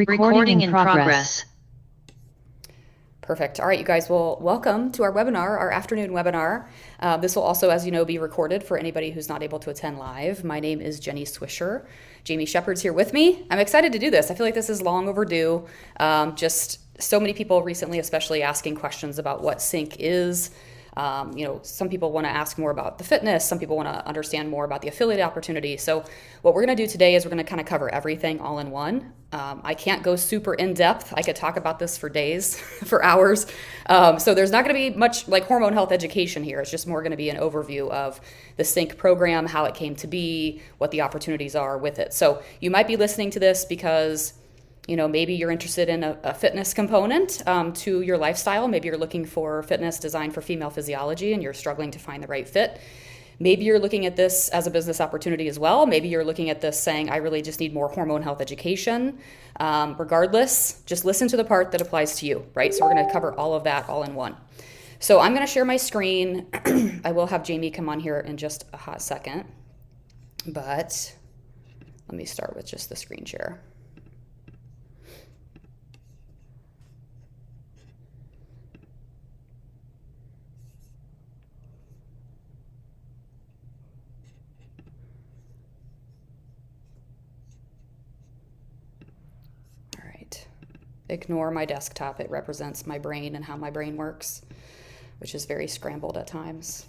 Recording in progress. Perfect. All right, you guys, well, welcome to our webinar, our afternoon webinar. This will also, as you know, be recorded for anybody who's not able to attend live. My name is Jenny Swisher. Jamie Sheppard's here with me. I'm excited to do this. I feel like this is long overdue. Just so many people recently, especially asking questions about what sync is. Some people want to ask more about the fitness. Some people want to understand more about the affiliate opportunity. So what we're going to do today is we're going to kind of cover everything all in one. I can't go super in depth. I could talk about this for days, for hours. So there's not going to be much like hormone health education here. It's just more going to be an overview of the sync program, how it came to be, what the opportunities are with it. So you might be listening to this because maybe you're interested in a fitness component to your lifestyle. Maybe you're looking for fitness designed for female physiology and you're struggling to find the right fit. Maybe you're looking at this as a business opportunity as well. Maybe you're looking at this saying, I really just need more hormone health education. Regardless, just listen to the part that applies to you, right? So we're going to cover all of that all in one. So I'm going to share my screen. I will have Jamie come on here in just a hot second. But let me start with just the screen share. Ignore my desktop. It represents my brain and how my brain works, which is very scrambled at times.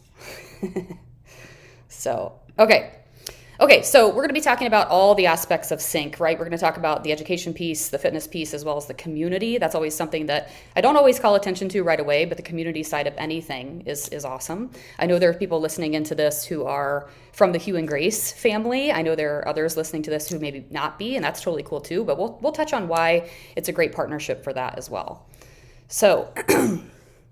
Okay, so we're going to be talking about all the aspects of sync, right? We're going to talk about the education piece, the fitness piece, as well as the community. That's always something that I don't always call attention to right away, but the community side of anything is awesome. I know there are people listening into this who are from the Hugh and Grace family. I know there are others listening to this who maybe not be, and that's totally cool too, but we'll touch on why it's a great partnership for that as well. So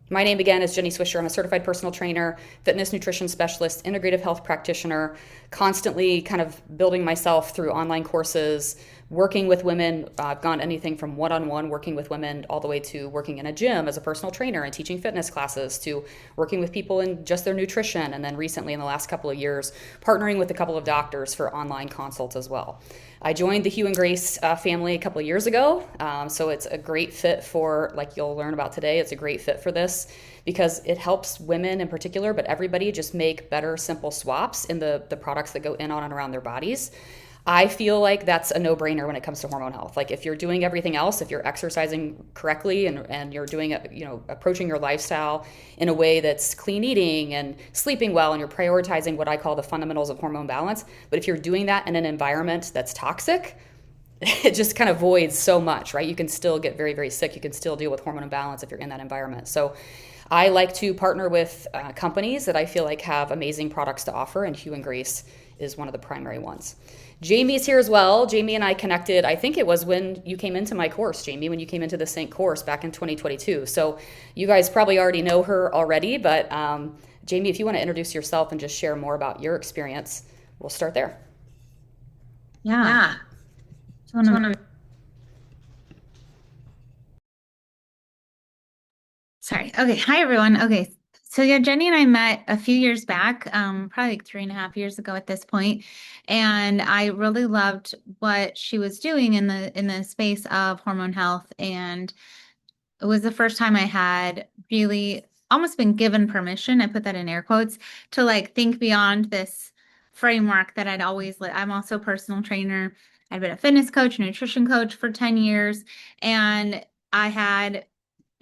my name again is Jenny Swisher. I'm a certified personal trainer, fitness nutrition specialist, integrative health practitioner, constantly kind of building myself through online courses, working with women. I've gone anything from one-on-one working with women all the way to working in a gym as a personal trainer and teaching fitness classes to working with people in just their nutrition. And then recently in the last couple of years, partnering with a couple of doctors for online consults as well. I joined the Hugh and Grace family a couple of years ago, so it's a great fit for, like you'll learn about today, it's a great fit for this because it helps women in particular, but everybody just make better, simple swaps in the products that go in on and around their bodies. I feel like that's a no-brainer when it comes to hormone health. Like if you're doing everything else, if you're exercising correctly and you're doing approaching your lifestyle in a way that's clean eating and sleeping well, and you're prioritizing what I call the fundamentals of hormone balance. But if you're doing that in an environment that's toxic, it just kind of voids so much, right? You can still get very, very sick. You can still deal with hormone imbalance if you're in that environment. So I like to partner with companies that I feel like have amazing products to offer, and Hugh and Grace is one of the primary ones. Jamie's here as well. Jamie and I connected, I think it was when you came into my course, Jamie, when you came into the Sync course back in 2022. So you guys probably already know her already, but Jamie, if you want to introduce yourself and just share more about your experience, we'll start there. Yeah. Sorry. Okay. Hi, everyone. Okay. So yeah, Jenny and I met a few years back, probably like 3.5 years ago at this point, and I really loved what she was doing in the space of hormone health, and it was the first time I had really almost been given permission, I put that in air quotes, to like think beyond this framework that I'd always I'm also a personal trainer. I'd been a fitness coach, nutrition coach for 10 years, and I had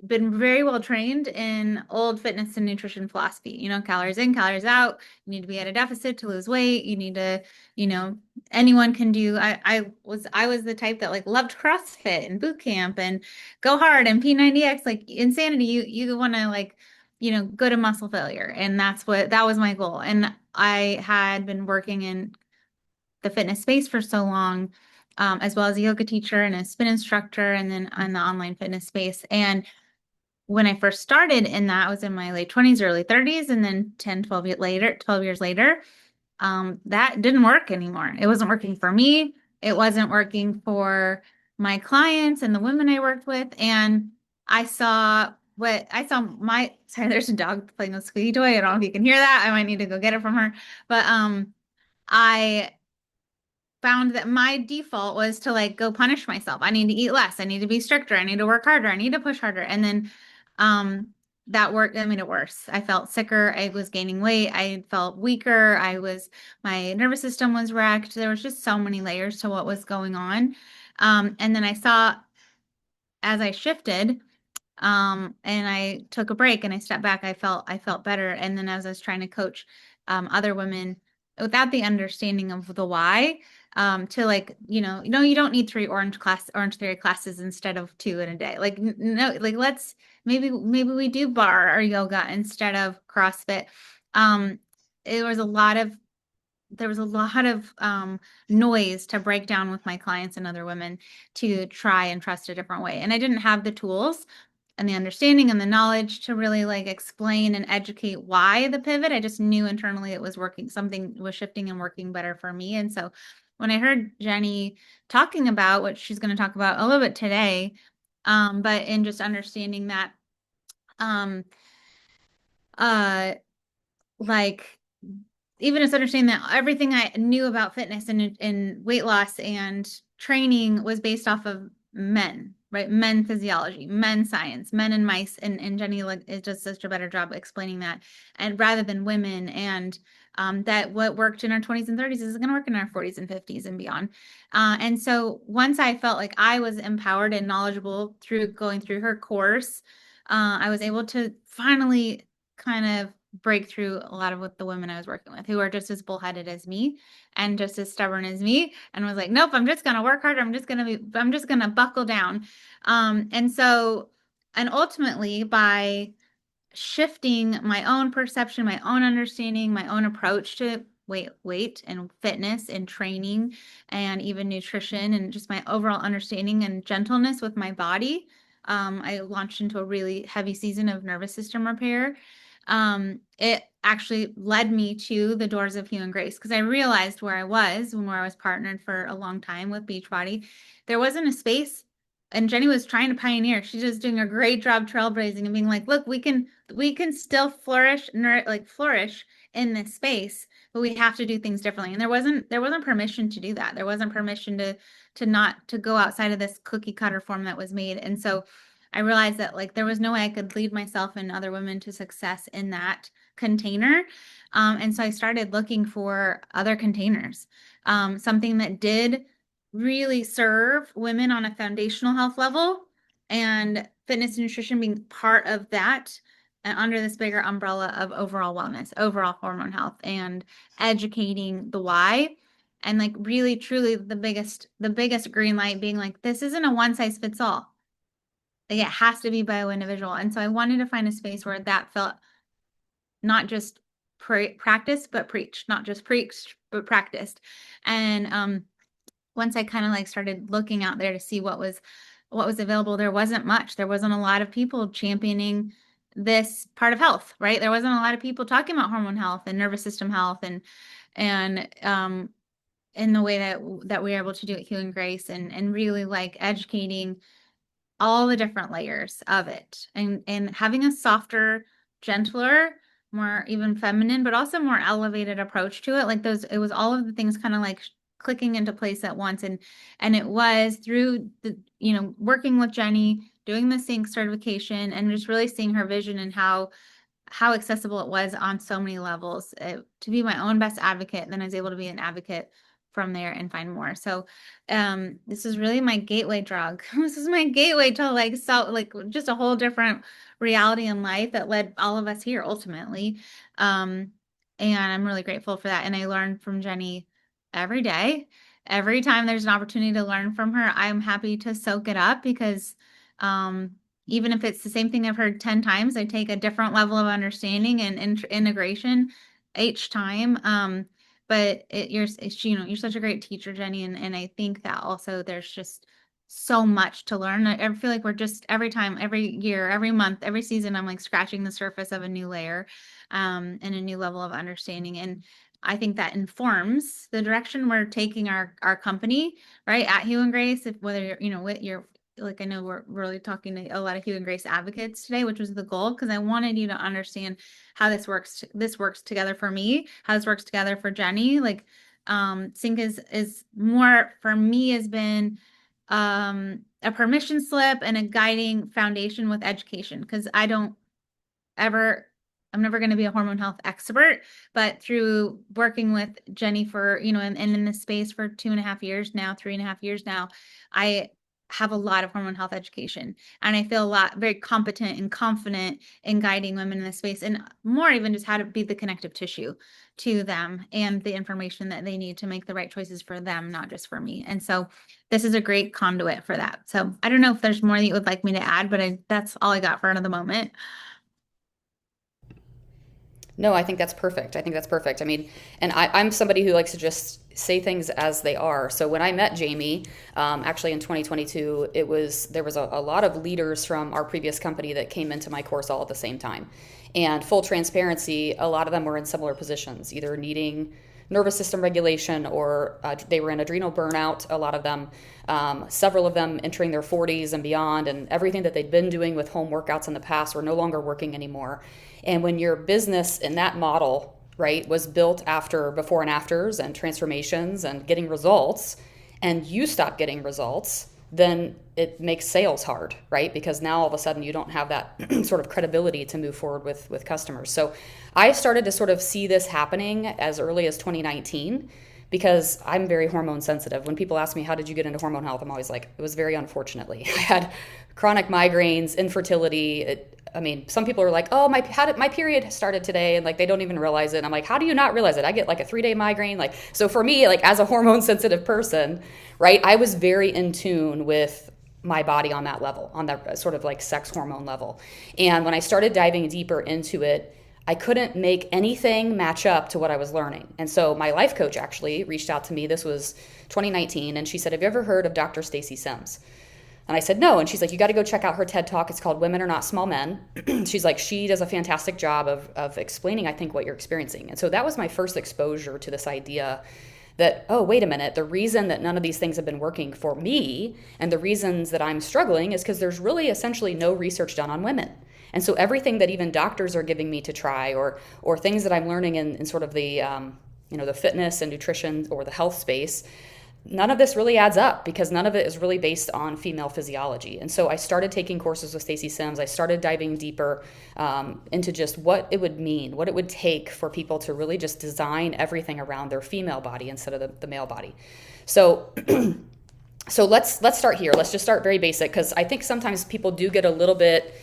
been very well trained in old fitness and nutrition philosophy, calories in, calories out. You need to be at a deficit to lose weight. You need to, anyone can do. I was the type that like loved CrossFit and boot camp and go hard and P90X, like insanity. You want to like, go to muscle failure. And that was my goal. And I had been working in the fitness space for so long, as well as a yoga teacher and a spin instructor, and then on the online fitness space. And when I first started in that, I was in my late 20s, early 30s, and then 12 years later, that didn't work anymore. It wasn't working for me. It wasn't working for my clients and the women I worked with. And sorry, there's a dog playing with a squeaky toy. I don't know if you can hear that. I might need to go get it from her. But found that my default was to like go punish myself. I need to eat less. I need to be stricter. I need to work harder. I need to push harder. And then um that made it worse. I felt sicker. I was gaining weight. I felt weaker. My nervous system was wrecked. There was just so many layers to what was going on. And then I saw as I shifted, and I took a break and I stepped back, I felt better. And then as I was trying to coach other women without the understanding of the why, to like, you don't need three Orange Theory classes instead of two in a day. Like, no, like maybe we do bar or yoga instead of CrossFit. Um, there was a lot of noise to break down with my clients and other women to try and trust a different way. And I didn't have the tools and the understanding and the knowledge to really like explain and educate why the pivot. I just knew internally it was working, something was shifting and working better for me. And so when I heard Jenny talking about what she's going to talk about a little bit today, but in just understanding that, um, uh, like even just understanding that everything I knew about fitness and weight loss and training was based off of men, right? Men physiology, men science, men and mice. And Jenny like does such a better job explaining that, and rather than women, and that what worked in our 20s and 30s is going to work in our 40s and 50s and beyond. And so once I felt like I was empowered and knowledgeable through going through her course, I was able to finally kind of break through a lot of what the women I was working with who are just as bullheaded as me and just as stubborn as me, and was like, nope, I'm just going to work harder. I'm just going to buckle down. And ultimately by shifting my own perception, my own understanding, my own approach to weight and fitness and training and even nutrition and just my overall understanding and gentleness with my body, I launched into a really heavy season of nervous system repair. It actually led me to the doors of Hue and Grace because I realized where I was where I was partnered for a long time with Beachbody. There wasn't a space, and Jenny was trying to pioneer. She's just doing a great job trailblazing and being like, look, we can still flourish in this space, but we have to do things differently. And there wasn't permission to do that. There wasn't permission to not to go outside of this cookie cutter form that was made. And so I realized that like there was no way I could lead myself and other women to success in that container. And so I started looking for other containers, something that did really serve women on a foundational health level, and fitness and nutrition being part of that, and under this bigger umbrella of overall wellness, overall hormone health, and educating the why. And like really truly the biggest green light being like, this isn't a one size fits all. Like, it has to be bio individual. And so I wanted to find a space where that felt not just practiced, but preached, not just preached, but practiced. And once I kind of like started looking out there to see what was available, there wasn't much. There wasn't a lot of people championing this part of health, right? There wasn't a lot of people talking about hormone health and nervous system health and in the way that we were able to do at Hue and Grace, and really like educating all the different layers of it, and having a softer, gentler, more even feminine, but also more elevated approach to it. Like it was all of the things kind of like clicking into place at once. And it was through the, working with Jenny, doing the sync certification, and just really seeing her vision and how accessible it was on so many levels, to be my own best advocate. And then I was able to be an advocate from there and find more. So this is really my gateway drug. This is my gateway to like just a whole different reality in life that led all of us here ultimately. And I'm really grateful for that. And I learn from Jenny every day. Every time there's an opportunity to learn from her, I'm happy to soak it up because even if it's the same thing I've heard 10 times, I take a different level of understanding and integration each time. But you're such a great teacher, Jenny. And I think that also there's just so much to learn. I feel like we're just every time, every year, every month, every season, I'm like scratching the surface of a new layer, and a new level of understanding. And I think that informs the direction we're taking our company, right? At Hue and Grace, if whether you're, like, I know we're really talking to a lot of Hue and Grace advocates today, which was the goal, because I wanted you to understand how this works together for me, how this works together for Jenny. Like, Sync is more for me has been a permission slip and a guiding foundation with education, because I'm never going to be a hormone health expert, but through working with Jenny for, and in this space for 2.5 years now, 3.5 years now, I have a lot of hormone health education, and I feel very competent and confident in guiding women in this space, and more even just how to be the connective tissue to them and the information that they need to make the right choices for them, not just for me. And so this is a great conduit for that. So I don't know if there's more that you would like me to add, but that's all I got for the moment. No, I think that's perfect. I mean, and I'm somebody who likes to just say things as they are. So when I met Jamie, actually in 2022, there was a lot of leaders from our previous company that came into my course all at the same time. And full transparency, a lot of them were in similar positions, either needing nervous system regulation or they were in adrenal burnout, a lot of them, several of them entering their 40s and beyond, and everything that they'd been doing with home workouts in the past were no longer working anymore. And when your business in that model, right, was built after before and afters and transformations and getting results, and you stop getting results, then it makes sales hard, right? Because now all of a sudden you don't have that sort of credibility to move forward with customers. So I started to sort of see this happening as early as 2019 because I'm very hormone sensitive. When people ask me, how did you get into hormone health? I'm always like, it was very unfortunately. I had chronic migraines, infertility. Some people are like, oh, my period started today, and like they don't even realize it. And I'm like, how do you not realize it? I get like a 3-day migraine. Like, so for me, like as a hormone sensitive person, right, I was very in tune with my body on that level, on that sort of like sex hormone level. And when I started diving deeper into it, I couldn't make anything match up to what I was learning. And so my life coach actually reached out to me. This was 2019. And she said, have you ever heard of Dr. Stacy Sims? And I said, no. And she's like, you got to go check out her TED Talk. It's called Women Are Not Small Men. She's like, she does a fantastic job of explaining, I think, what you're experiencing. And so that was my first exposure to this idea that, oh, wait a minute, the reason that none of these things have been working for me and the reasons that I'm struggling is because there's really essentially no research done on women. And so everything that even doctors are giving me to try or things that I'm learning in sort of the, the fitness and nutrition or the health space, none of this really adds up because none of it is really based on female physiology. And so I started taking courses with Stacy Sims. I started diving deeper into just what it would mean, what it would take for people to really just design everything around their female body instead of the male body. So let's start here. Let's just start very basic because I think sometimes people do get a little bit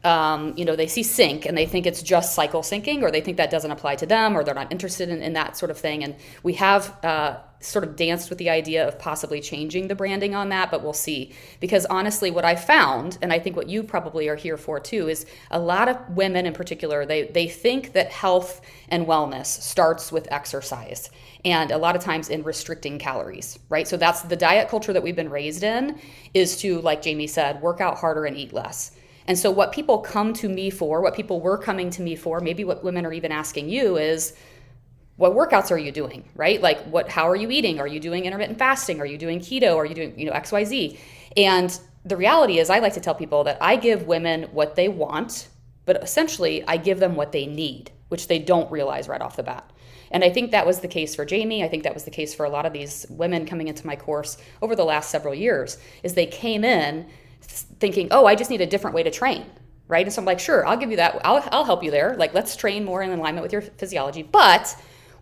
they see sync and they think it's just cycle syncing, or they think that doesn't apply to them, or they're not interested in that sort of thing. And we have sort of danced with the idea of possibly changing the branding on that, but we'll see. Because honestly, what I found, and I think what you probably are here for too, is a lot of women in particular, they think that health and wellness starts with exercise. And a lot of times in restricting calories, right? So that's the diet culture that we've been raised in, is to, like Jamie said, work out harder and eat less. And so what people come to me for, what people were coming to me for, maybe what women are even asking you is, what workouts are you doing, right? Like how are you eating? Are you doing intermittent fasting? Are you doing keto? Are you doing, XYZ? And the reality is I like to tell people that I give women what they want, but essentially I give them what they need, which they don't realize right off the bat. And I think that was the case for Jamie. I think that was the case for a lot of these women coming into my course over the last several years, is they came in thinking, oh, I just need a different way to train, right? And so I'm like, sure, I'll give you that. I'll help you there. Like, let's train more in alignment with your physiology. But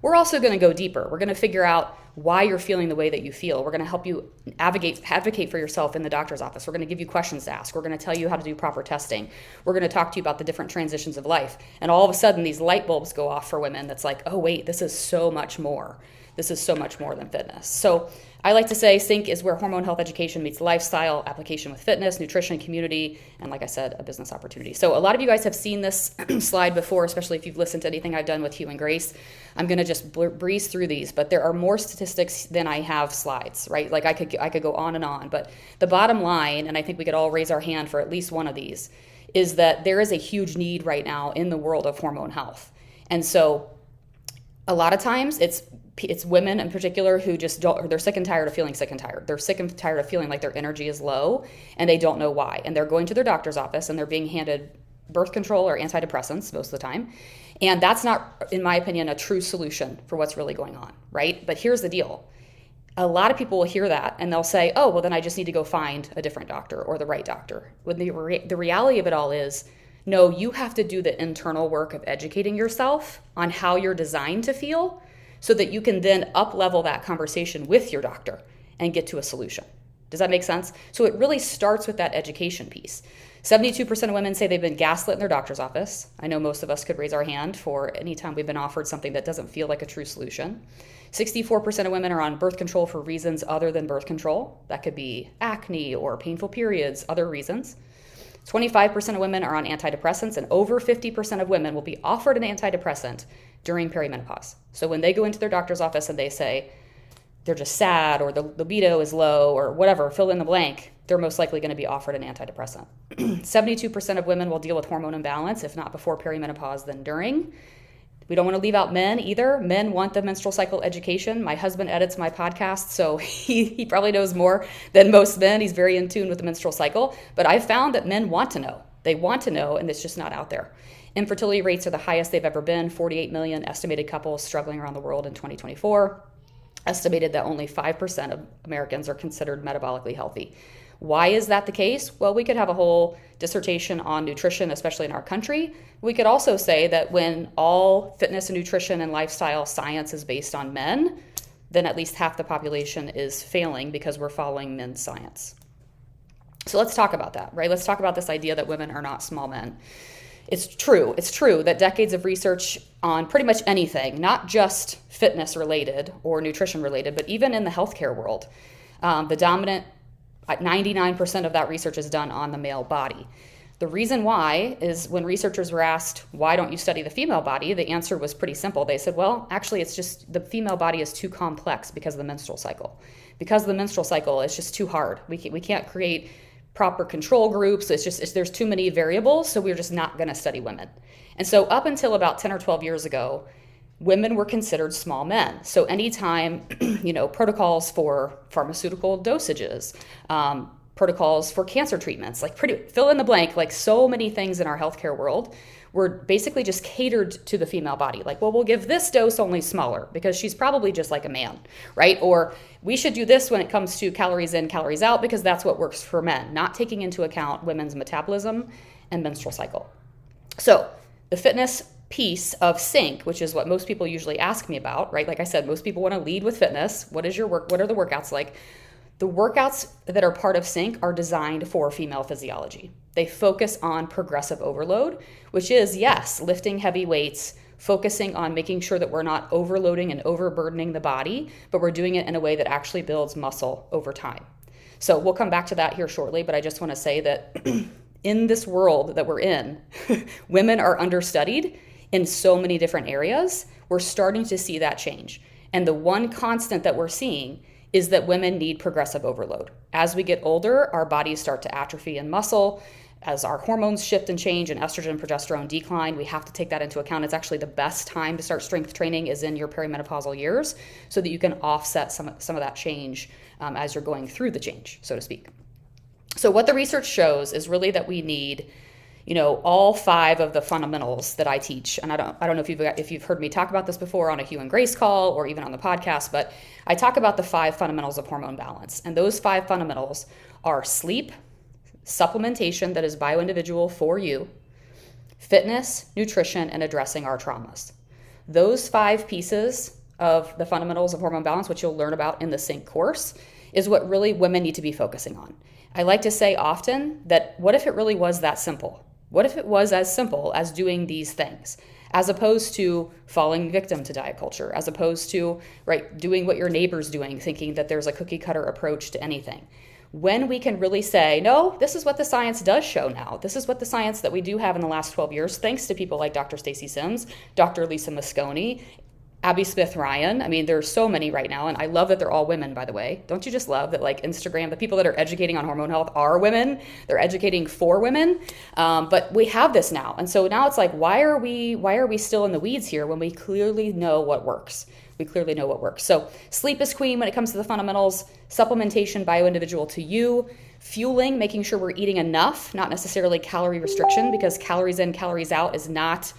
we're also going to go deeper. We're going to figure out why you're feeling the way that you feel. We're going to help you advocate for yourself in the doctor's office. We're going to give you questions to ask. We're going to tell you how to do proper testing. We're going to talk to you about the different transitions of life. And all of a sudden, these light bulbs go off for women that's like, oh, wait, this is so much more. This is so much more than fitness. So I like to say sync is where hormone health education meets lifestyle application with fitness, nutrition, community, and like I said, a business opportunity. So a lot of you guys have seen this slide before, especially if you've listened to anything I've done with Hugh and Grace. I'm going to just breeze through these, but there are more statistics than I have slides, right? Like I could go on and on, but the bottom line, and I think we could all raise our hand for at least one of these, is that there is a huge need right now in the world of hormone health. And so a lot of times it's women in particular who just they're sick and tired of feeling sick and tired. They're sick and tired of feeling like their energy is low and they don't know why. And they're going to their doctor's office and they're being handed birth control or antidepressants most of the time. And that's not, in my opinion, a true solution for what's really going on, right? But here's the deal. A lot of people will hear that and they'll say, oh, well, then I just need to go find a different doctor or the right doctor. When the reality of it all is, no, you have to do the internal work of educating yourself on how you're designed to feel so that you can then up-level that conversation with your doctor and get to a solution. Does that make sense? So it really starts with that education piece. 72% of women say they've been gaslit in their doctor's office. I know most of us could raise our hand for any time we've been offered something that doesn't feel like a true solution. 64% of women are on birth control for reasons other than birth control. That could be acne or painful periods, other reasons. 25% of women are on antidepressants, and over 50% of women will be offered an antidepressant during perimenopause. So when they go into their doctor's office and they say they're just sad or the libido is low or whatever, fill in the blank, they're most likely going to be offered an antidepressant. 72% of women will deal with hormone imbalance, if not before perimenopause, then during. We don't want to leave out men either. Men want the menstrual cycle education. My husband edits my podcast, so he probably knows more than most men. He's very in tune with the menstrual cycle. But I've found that men want to know. They want to know, and it's just not out there. Infertility rates are the highest they've ever been. 48 million estimated couples struggling around the world in 2024. Estimated that only 5% of Americans are considered metabolically healthy. Why is that the case? Well, we could have a whole dissertation on nutrition, especially in our country. We could also say that when all fitness and nutrition and lifestyle science is based on men, then at least half the population is failing because we're following men's science. So let's talk about that, right? Let's talk about this idea that women are not small men. It's true that decades of research on pretty much anything, not just fitness related or nutrition related, but even in the healthcare world, the dominant 99% of that research is done on the male body. The reason why is when researchers were asked, why don't you study the female body? The answer was pretty simple. They said, well, actually, it's just the female body is too complex because of the menstrual cycle. Because of the menstrual cycle, it's just too hard. We can't create proper control groups. There's too many variables, so we're just not going to study women. And so up until about 10 or 12 years ago, women were considered small men. So anytime, protocols for pharmaceutical dosages, protocols for cancer treatments, fill in the blank, like so many things in our healthcare world were basically just catered to the female body. Like, well, we'll give this dose only smaller because she's probably just like a man, right? Or we should do this when it comes to calories in, calories out, because that's what works for men, not taking into account women's metabolism and menstrual cycle. So the fitness piece of sync, which is what most people usually ask me about, right? Like I said, most people want to lead with fitness. What is your work? What are the workouts like? The workouts that are part of sync are designed for female physiology. They focus on progressive overload, which is, yes, lifting heavy weights, focusing on making sure that we're not overloading and overburdening the body, but we're doing it in a way that actually builds muscle over time. So we'll come back to that here shortly, but I just want to say that in this world that we're in, women are understudied in so many different areas. We're starting to see that change. And the one constant that we're seeing is that women need progressive overload. As we get older, our bodies start to atrophy in muscle. As our hormones shift and change and estrogen and progesterone decline, we have to take that into account. It's actually the best time to start strength training is in your perimenopausal years so that you can offset some of that change as you're going through the change, so to speak. So what the research shows is really that we need all 5 of the fundamentals that I teach. And I don't know if you've heard me talk about this before on a Hugh and Grace call or even on the podcast, but I talk about the 5 fundamentals of hormone balance. And those 5 fundamentals are sleep, supplementation that is bio-individual for you, fitness, nutrition, and addressing our traumas. Those 5 pieces of the fundamentals of hormone balance, which you'll learn about in the Sync course, is what really women need to be focusing on. I like to say often that what if it really was that simple? What if it was as simple as doing these things, as opposed to falling victim to diet culture, as opposed to doing what your neighbor's doing, thinking that there's a cookie cutter approach to anything? When we can really say, no, this is what the science does show now. This is what the science that we do have in the last 12 years, thanks to people like Dr. Stacy Sims, Dr. Lisa Mosconi, Abby Smith-Ryan. I mean, there's so many right now, and I love that they're all women, by the way. Don't you just love that Instagram, the people that are educating on hormone health are women? They're educating for women, but we have this now. And so now it's like, why are we still in the weeds here when we clearly know what works? We clearly know what works. So sleep is queen when it comes to the fundamentals, supplementation bio-individual to you, fueling, making sure we're eating enough, not necessarily calorie restriction, because calories in, calories out is not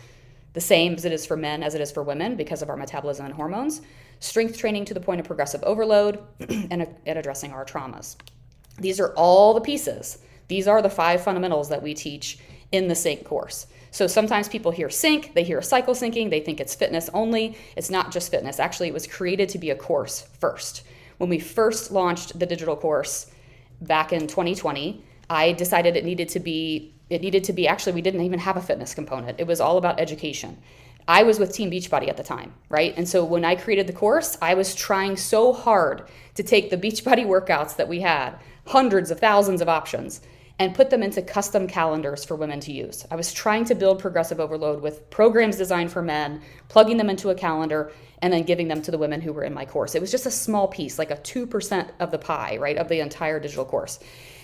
the same as it is for men as it is for women because of our metabolism and hormones. Strength training to the point of progressive overload, and addressing our traumas. These are all the pieces. These are the 5 fundamentals that we teach in the SYNC course. So sometimes people hear sync, they hear cycle syncing, they think it's fitness only. It's not just fitness. Actually, it was created to be a course first. When we first launched the digital course back in 2020, I decided it needed to be, actually, we didn't even have a fitness component. It was all about education. I was with Team Beachbody at the time, right? And so when I created the course, I was trying so hard to take the Beachbody workouts that we had, hundreds of thousands of options, and put them into custom calendars for women to use. I was trying to build progressive overload with programs designed for men, plugging them into a calendar, and then giving them to the women who were in my course. It was just a small piece, like a 2% of the pie, right, of the entire digital course.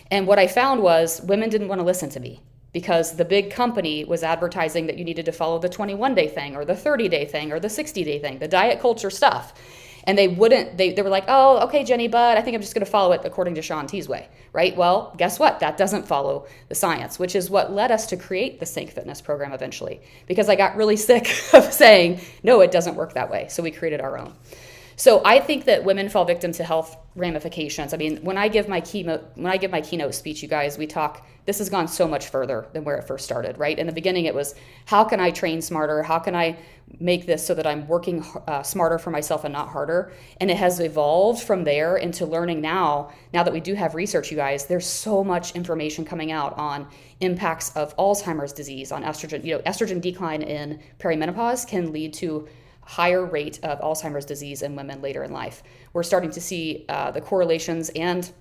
And what I found was women didn't want to listen to me because the big company was advertising that you needed to follow the 21-day thing or the 30-day thing or the 60-day thing, the diet culture stuff. And they wouldn't, they were like, oh, okay, Jenny, but I think I'm just going to follow it according to Shaun T's way, right? Well, guess what? That doesn't follow the science, which is what led us to create the Sync Fitness program eventually, because I got really sick of saying, no, it doesn't work that way. So we created our own. So I think that women fall victim to health ramifications. I mean, when I give my keynote speech, you guys, we talk, this has gone so much further than where it first started, right? In the beginning, it was, how can I train smarter? How can I make this so that I'm working smarter for myself and not harder? And it has evolved from there into learning now that we do have research, you guys, there's so much information coming out on impacts of Alzheimer's disease, on estrogen. Estrogen decline in perimenopause can lead to higher rate of Alzheimer's disease in women later in life. We're starting to see the correlations and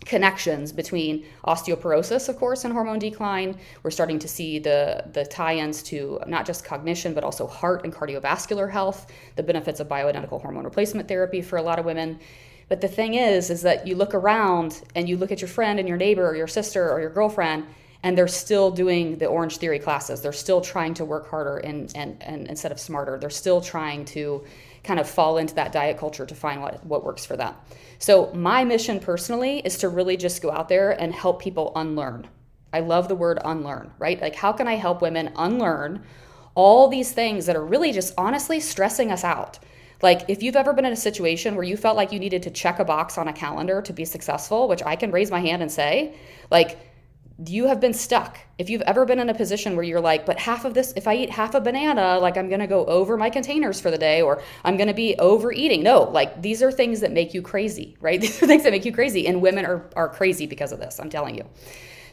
connections between osteoporosis, of course, and hormone decline. We're starting to see the tie-ins to not just cognition, but also heart and cardiovascular health, the benefits of bioidentical hormone replacement therapy for a lot of women. But the thing is that you look around and you look at your friend and your neighbor or your sister or your girlfriend, and they're still doing the Orange Theory classes. They're still trying to work harder and instead of smarter. They're still trying to kind of fall into that diet culture to find what works for them. So my mission personally is to really just go out there and help people unlearn. I love the word unlearn, right? Like, how can I help women unlearn all these things that are really just honestly stressing us out? Like, if you've ever been in a situation where you felt like you needed to check a box on a calendar to be successful, which I can raise my hand and say, like, you have been stuck. If you've ever been in a position where you're like, but half of this, if I eat half a banana, like I'm going to go over my containers for the day, or I'm going to be overeating. No, like these are things that make you crazy, right? These are things that make you crazy. And women are crazy because of this, I'm telling you.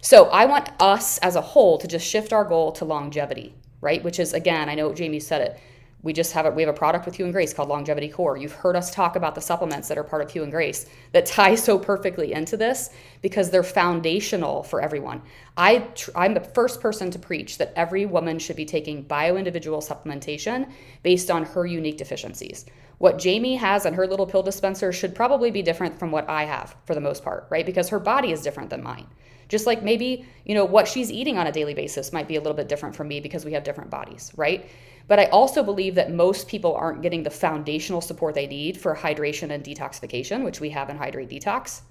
So I want us as a whole to just shift our goal to longevity, right? Which is, again, I know Jamie said it. We have a product with Hue and Grace called Longevity Core. You've heard us talk about the supplements that are part of Hue and Grace that tie so perfectly into this because they're foundational for everyone. I'm the first person to preach that every woman should be taking bio-individual supplementation based on her unique deficiencies. What Jamie has in her little pill dispenser should probably be different from what I have for the most part, right? Because her body is different than mine. Just like maybe, what she's eating on a daily basis might be a little bit different from me because we have different bodies, right? But I also believe that most people aren't getting the foundational support they need for hydration and detoxification, which we have in Hydrate Detox.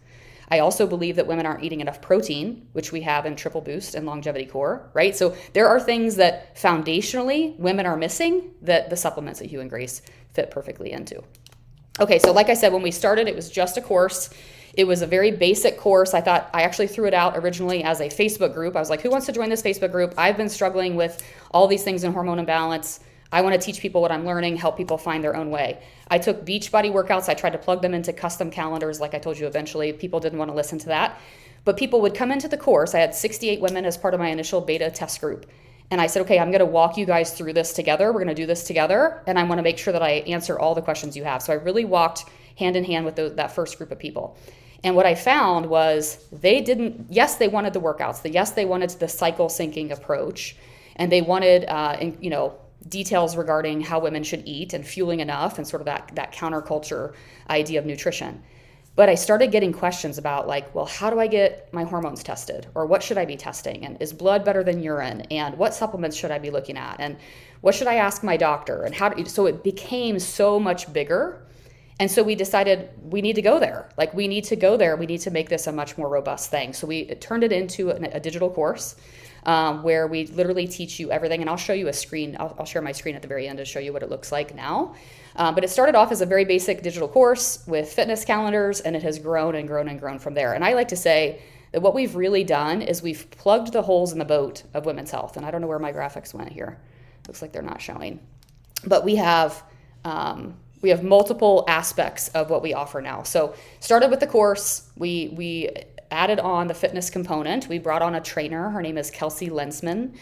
I also believe that women aren't eating enough protein, which we have in Triple Boost and Longevity Core, right? So there are things that foundationally women are missing that the supplements at Hue and Grace fit perfectly into. Okay, so like I said, when we started, it was just a course. It was a very basic course. I actually threw it out originally as a Facebook group. I was like, who wants to join this Facebook group? I've been struggling with all these things in hormone imbalance. I want to teach people what I'm learning, help people find their own way. I took Beachbody workouts. I tried to plug them into custom calendars. Like I told you, eventually people didn't want to listen to that. But people would come into the course. I had 68 women as part of my initial beta test group. And I said, okay, I'm going to walk you guys through this together. We're going to do this together. And I want to make sure that I answer all the questions you have. So I really walked hand in hand with that first group of people. And what I found was they wanted the workouts. Yes, they wanted the cycle syncing approach. And they wanted, details regarding how women should eat and fueling enough and sort of that counterculture idea of nutrition. But I started getting questions about like, well, how do I get my hormones tested? Or what should I be testing? And is blood better than urine? And what supplements should I be looking at? And what should I ask my doctor? And so it became so much bigger. And so we decided we need to go there. Like, we need to go there. We need to make this a much more robust thing. So we turned it into a digital course where we literally teach you everything. And I'll show you a screen. I'll share my screen at the very end to show you what it looks like now. But it started off as a very basic digital course with fitness calendars, and it has grown and grown and grown from there. And I like to say that what we've really done is we've plugged the holes in the boat of women's health. And I don't know where my graphics went here. Looks like they're not showing. But we have multiple aspects of what we offer now. So started with the course. We added on the fitness component. We brought on a trainer. Her name is Kelsey Lensman.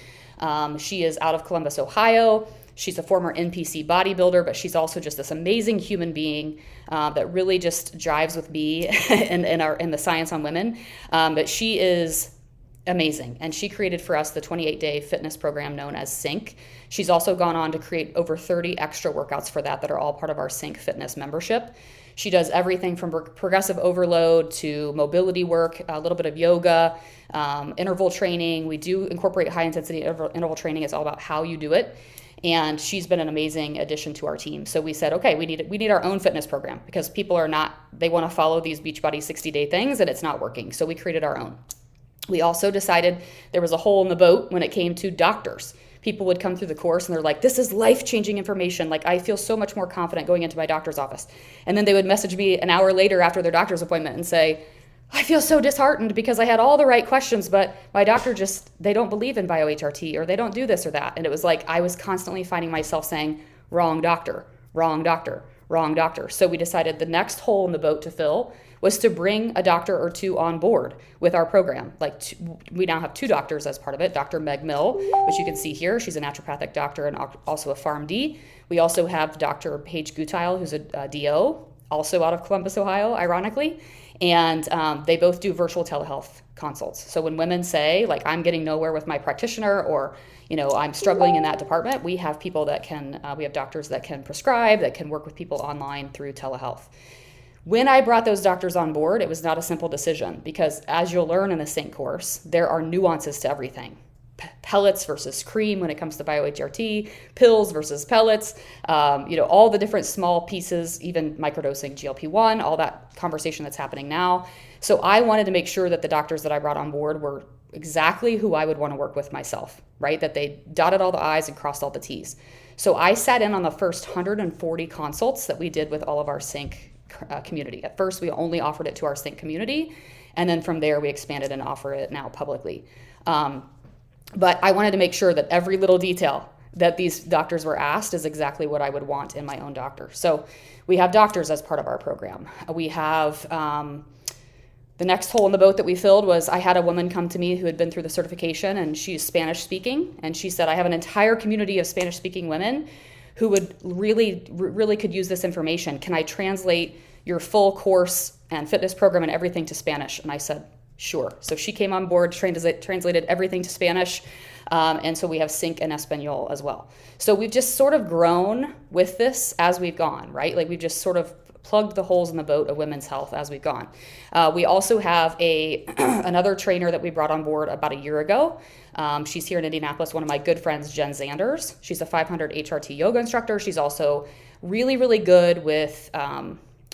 She is out of Columbus, Ohio. She's a former NPC bodybuilder, but she's also just this amazing human being that really just jives with me in the science on women. But she is amazing. And she created for us the 28-day fitness program known as Sync. She's also gone on to create over 30 extra workouts for that are all part of our Sync fitness membership. She does everything from progressive overload to mobility work, a little bit of yoga, interval training. We do incorporate high intensity interval training. It's all about how you do it. And she's been an amazing addition to our team. So we said, okay, we need our own fitness program because people they want to follow these Beachbody 60-day things and it's not working. So we created our own. We also decided there was a hole in the boat when it came to doctors. People would come through the course and they're like, this is life-changing information. Like, I feel so much more confident going into my doctor's office. And then they would message me an hour later after their doctor's appointment and say, I feel so disheartened because I had all the right questions, but my doctor they don't believe in bio-HRT or they don't do this or that. And it was like I was constantly finding myself saying, wrong doctor, wrong doctor, wrong doctor. So we decided the next hole in the boat to fill was to bring a doctor or two on board with our program. We now have 2 doctors as part of it. Dr. Meg Mill, which you can see here. She's a naturopathic doctor and also a PharmD. We also have Dr. Paige Gutile, who's a DO, also out of Columbus, Ohio, ironically. And they both do virtual telehealth consults. So when women say, like, I'm getting nowhere with my practitioner or, I'm struggling in that department, we have people that we have doctors that can prescribe, that can work with people online through telehealth. When I brought those doctors on board, it was not a simple decision because as you'll learn in the Sync course, there are nuances to everything. Pellets versus cream when it comes to bio-HRT, pills versus pellets, all the different small pieces, even microdosing GLP-1, all that conversation that's happening now. So I wanted to make sure that the doctors that I brought on board were exactly who I would want to work with myself, right? That they dotted all the I's and crossed all the T's. So I sat in on the first 140 consults that we did with all of our Sync community. At first, we only offered it to our Sync community, and then from there, we expanded and offer it now publicly. But I wanted to make sure that every little detail that these doctors were asked is exactly what I would want in my own doctor. So we have doctors as part of our program. We have the next hole in the boat that we filled was I had a woman come to me who had been through the certification, and she's Spanish speaking, and she said, I have an entire community of Spanish speaking women who would really could use this information. Can I translate your full course and fitness program and everything to Spanish? And I said, sure. So she came on board, translated everything to Spanish. And so we have Sync and Espanol as well. So we've just sort of grown with this as we've gone, right? Like we've just sort of plugged the holes in the boat of women's health as we've gone. We also have another trainer that we brought on board about a year ago. She's here in Indianapolis, one of my good friends, Jen Zanders. She's a 500 HRT yoga instructor. She's also really, really good with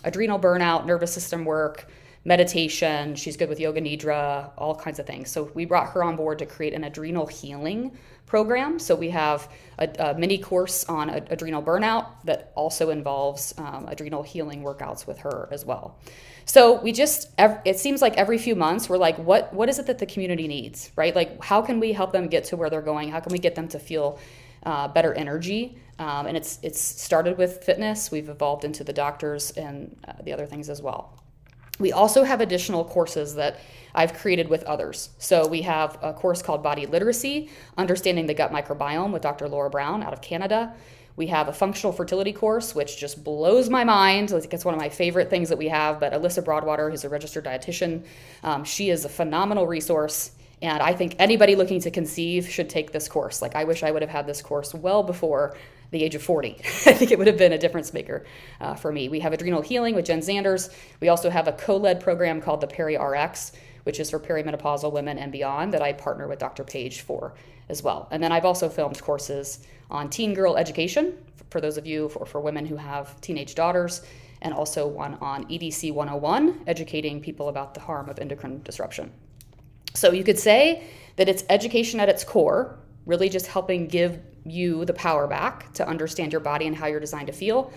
adrenal burnout, nervous system work, meditation. She's good with yoga nidra, all kinds of things. So we brought her on board to create an adrenal healing program. So we have a mini course on adrenal burnout that also involves adrenal healing workouts with her as well. So it seems like every few months we're like, what is it that the community needs, right? Like, how can we help them get to where they're going? How can we get them to feel better energy? And it's started with fitness. We've evolved into the doctors and the other things as well. We also have additional courses that I've created with others. So we have a course called Body Literacy, Understanding the Gut Microbiome with Dr. Laura Brown out of Canada. We have a functional fertility course, which just blows my mind. I think it's one of my favorite things that we have. But Alyssa Broadwater, who's a registered dietitian, she is a phenomenal resource. And I think anybody looking to conceive should take this course. Like, I wish I would have had this course well before the age of 40. I think it would have been a difference maker for me. We have adrenal healing with Jen Zanders. We also have a co-led program called the Peri RX, which is for perimenopausal women and beyond, that I partner with Dr. Paige for as well. And then I've also filmed courses on teen girl education for those of you, for women who have teenage daughters. and also one on EDC 101, educating people about the harm of endocrine disruption. So you could say that it's education at its core, really just helping give you the power back to understand your body and how you're designed to feel.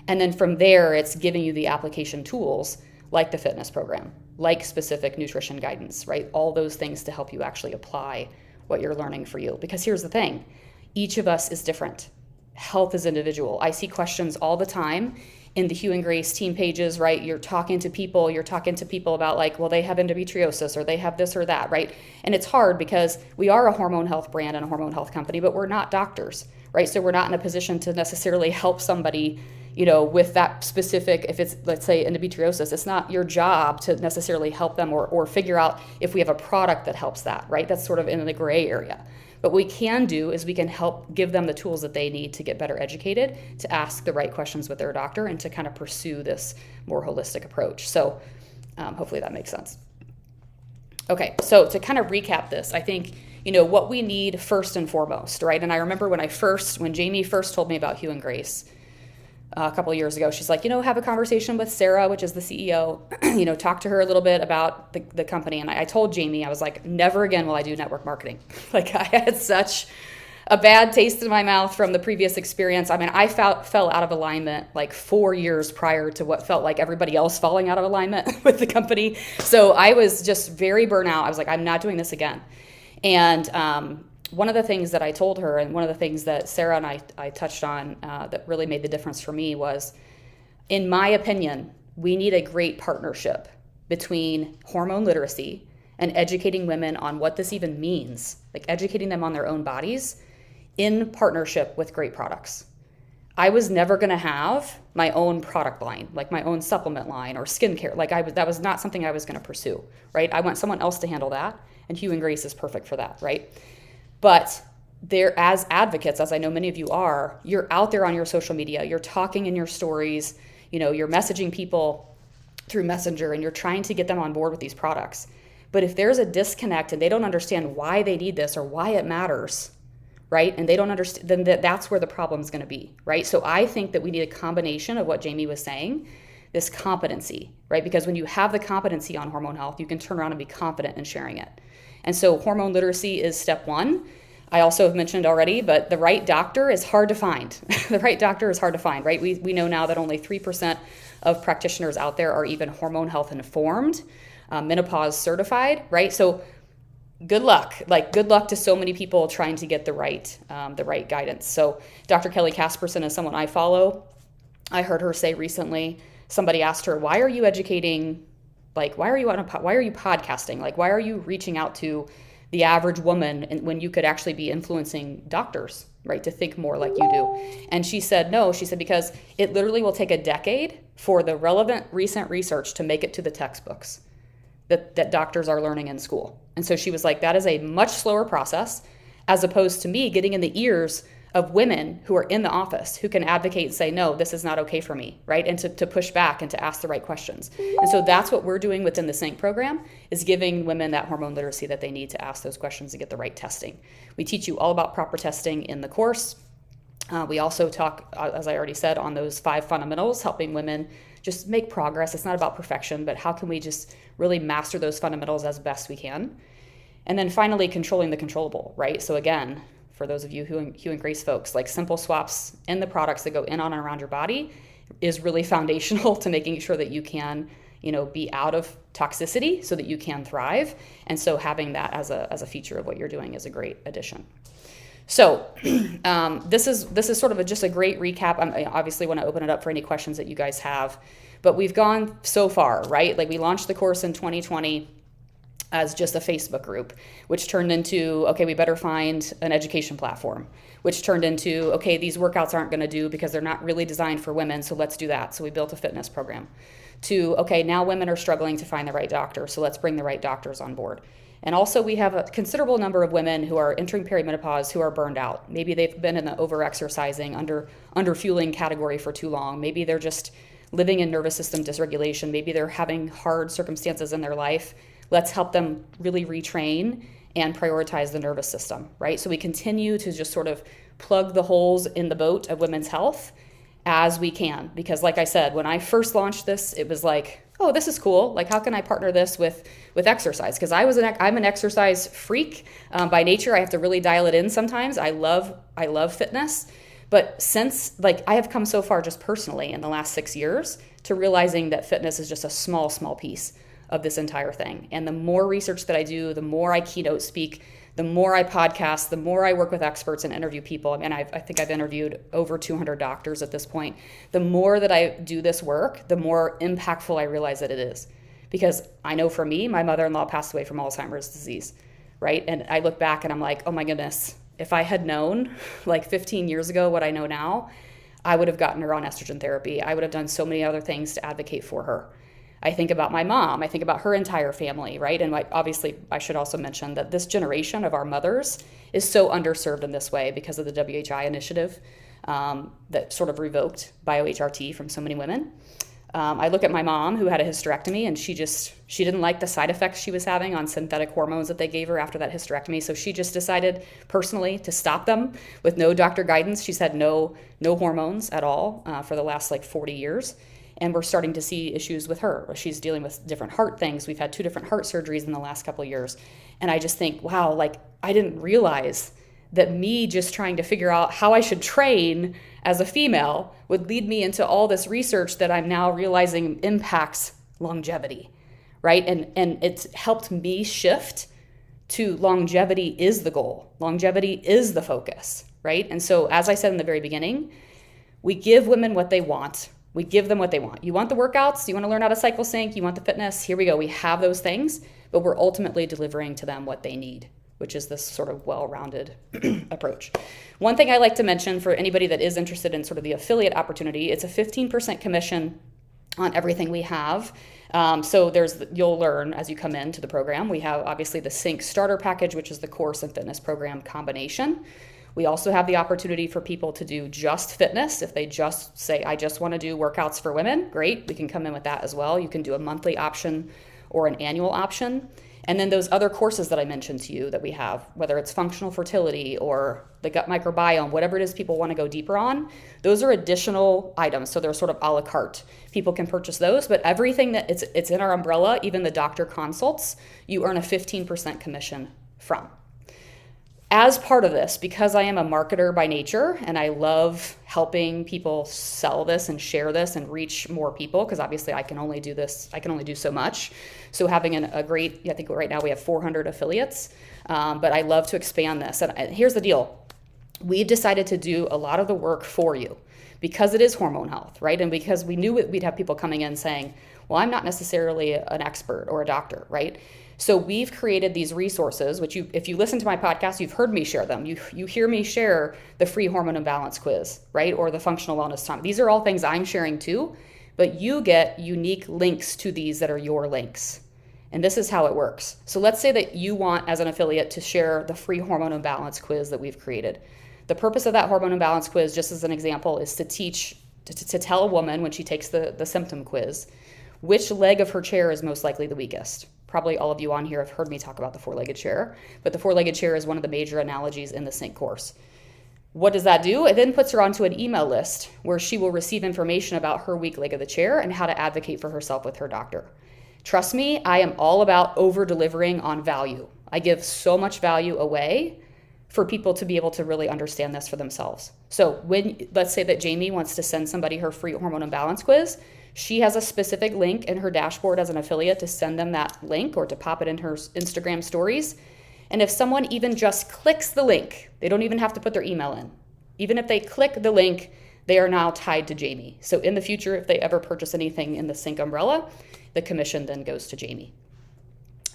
And then from there, it's giving you the application tools like the fitness program, like specific nutrition guidance, right? All those things to help you actually apply what you're learning for you. Because here's the thing, each of us is different. Health is individual. I see questions all the time in the Hugh and Grace team pages, right? You're talking to people about like, well, they have endometriosis or they have this or that, right? And it's hard because we are a hormone health brand and a hormone health company, but we're not doctors, right? So we're not in a position to necessarily help somebody, with that specific, if it's, let's say, endometriosis, it's not your job to necessarily help them or figure out if we have a product that helps that, right? That's sort of in the gray area. But what we can do is we can help give them the tools that they need to get better educated, to ask the right questions with their doctor, and to kind of pursue this more holistic approach. So hopefully that makes sense. Okay, so to kind of recap this, I think, what we need first and foremost, right? And I remember when Jamie first told me about Hugh and Grace, a couple of years ago, she's like, have a conversation with Sarah, which is the CEO, talk to her a little bit about the company. And I told Jamie, I was like, never again will I do network marketing. Like, I had such a bad taste in my mouth from the previous experience. I mean, I fell out of alignment like 4 years prior to what felt like everybody else falling out of alignment with the company. So I was just very burnt out. I was like, I'm not doing this again. And one of the things that I told her, and one of the things that Sarah and I touched on that really made the difference for me was, in my opinion, we need a great partnership between hormone literacy and educating women on what this even means, like educating them on their own bodies in partnership with great products. I was never going to have my own product line, like my own supplement line or skincare. That was not something I was going to pursue, right? I want someone else to handle that, and Hugh and Grace is perfect for that, right? But there, as advocates, as I know many of you are, you're out there on your social media, you're talking in your stories, you're messaging people through Messenger, and you're trying to get them on board with these products. But if there's a disconnect and they don't understand why they need this or why it matters, right? And they don't understand, then that's where the problem's going to be, right? So I think that we need a combination of what Jamie was saying, this competency, right? Because when you have the competency on hormone health, you can turn around and be confident in sharing it. And so hormone literacy is step one. I also have mentioned already, but the right doctor is hard to find. The right doctor is hard to find, right? We know now that only 3% of practitioners out there are even hormone health informed, menopause certified, right? So good luck to so many people trying to get the right guidance. So Dr. Kelly Casperson is someone I follow. I heard her say recently, somebody asked her, why are you educating? Like, why are you podcasting? Like, why are you reaching out to the average woman when you could actually be influencing doctors, right, to think more like you do? And she said, no, because it literally will take a decade for the relevant recent research to make it to the textbooks that doctors are learning in school. And so she was like, that is a much slower process, as opposed to me getting in the ears of women who are in the office who can advocate and say, no, this is not okay for me, right? And to push back and to ask the right questions. And so that's what we're doing within the SYNC program, is giving women that hormone literacy that they need to ask those questions to get the right testing. We teach you all about proper testing in the course. We also talk, as I already said, on those 5 fundamentals, helping women just make progress. It's not about perfection, but how can we just really master those fundamentals as best we can? And then finally, controlling the controllable, right? So again, for those of you Hugh and Grace folks, like simple swaps in the products that go in, on, and around your body is really foundational to making sure that you can, be out of toxicity so that you can thrive. And so having that as a feature of what you're doing is a great addition. So this is sort of just a great recap. I obviously want to open it up for any questions that you guys have, but we've gone so far, right? Like, we launched the course in 2020 as just a Facebook group, which turned into, okay, we better find an education platform, which turned into, okay, these workouts aren't going to do because they're not really designed for women, so let's do that. So we built a fitness program. To, okay, now women are struggling to find the right doctor, so let's bring the right doctors on board. And also, we have a considerable number of women who are entering perimenopause who are burned out. Maybe they've been in the over-exercising, under-fueling category for too long. Maybe they're just living in nervous system dysregulation. Maybe they're having hard circumstances in their life. Let's help them really retrain and prioritize the nervous system, right? So we continue to just sort of plug the holes in the boat of women's health, as we can. Because like I said, when I first launched this, it was like, oh, this is cool. Like, how can I partner this with exercise? Because I'm an exercise freak by nature. I have to really dial it in sometimes. I love fitness. But since, like, I have come so far just personally in the last 6 years to realizing that fitness is just a small piece of this entire thing. And the more research that I do, the more I keynote speak, the more I podcast, the more I work with experts and interview people. I mean, I think I've interviewed over 200 doctors at this point. The more that I do this work, the more impactful I realize that it is. Because I know for me, my mother-in-law passed away from Alzheimer's disease, right? And I look back and I'm like, oh my goodness, if I had known like 15 years ago what I know now, I would have gotten her on estrogen therapy. I would have done so many other things to advocate for her. I think about my mom. I think about her entire family, right? And obviously, I should also mention that this generation of our mothers is so underserved in this way because of the WHI initiative that sort of revoked bio-HRT from so many women. I look at my mom who had a hysterectomy, and she didn't like the side effects she was having on synthetic hormones that they gave her after that hysterectomy. So she just decided personally to stop them with no doctor guidance. She's had no hormones at all for the last 40 years. And we're starting to see issues with her. She's dealing with different heart things. We've had 2 different heart surgeries in the last couple of years. And I just think, wow, I didn't realize that me just trying to figure out how I should train as a female would lead me into all this research that I'm now realizing impacts longevity, right? And it's helped me shift to longevity is the goal. Longevity is the focus, right? And so, as I said in the very beginning, we give women what they want. We give them what they want. You want the workouts? You want to learn how to cycle sync? You want the fitness? Here we go. We have those things, but we're ultimately delivering to them what they need, which is this sort of well-rounded approach. One thing I like to mention for anybody that is interested in sort of the affiliate opportunity, it's a 15% commission on everything we have. So you'll learn as you come into the program. We have obviously the Sync starter package, which is the course and fitness program combination. We also have the opportunity for people to do just fitness. If they just say, I just want to do workouts for women, great, we can come in with that as well. You can do a monthly option or an annual option. And then those other courses that I mentioned to you that we have, whether it's functional fertility or the gut microbiome, whatever it is people want to go deeper on, those are additional items. So they're sort of a la carte. People can purchase those, but everything that it's in our umbrella, even the doctor consults, you earn a 15% commission from. As part of this, because I am a marketer by nature and I love helping people sell this and share this and reach more people, because obviously I can only do so much. So having a great, I think right now we have 400 affiliates, but I love to expand this. And here's the deal. We decided to do a lot of the work for you because it is hormone health, right? And because we knew we'd have people coming in saying, well, I'm not necessarily an expert or a doctor, right? So we've created these resources, which if you listen to my podcast, you've heard me share them. You hear me share the free hormone imbalance quiz, right? Or the functional wellness time. These are all things I'm sharing too, but you get unique links to these that are your links. And this is how it works. So let's say that you want, as an affiliate, to share the free hormone imbalance quiz that we've created. The purpose of that hormone imbalance quiz, just as an example, is to tell a woman when she takes the symptom quiz, which leg of her chair is most likely the weakest. Probably all of you on here have heard me talk about the four-legged chair, but the four-legged chair is one of the major analogies in the Sync course. What does that do? It then puts her onto an email list where she will receive information about her weak leg of the chair and how to advocate for herself with her doctor. Trust me, I am all about over-delivering on value. I give so much value away for people to be able to really understand this for themselves. So let's say that Jamie wants to send somebody her free hormone imbalance quiz, she has a specific link in her dashboard as an affiliate to send them that link or to pop it in her Instagram stories. And if someone even just clicks the link, they don't even have to put their email in. Even if they click the link, they are now tied to Jamie. So in the future, if they ever purchase anything in the Sync umbrella, the commission then goes to Jamie.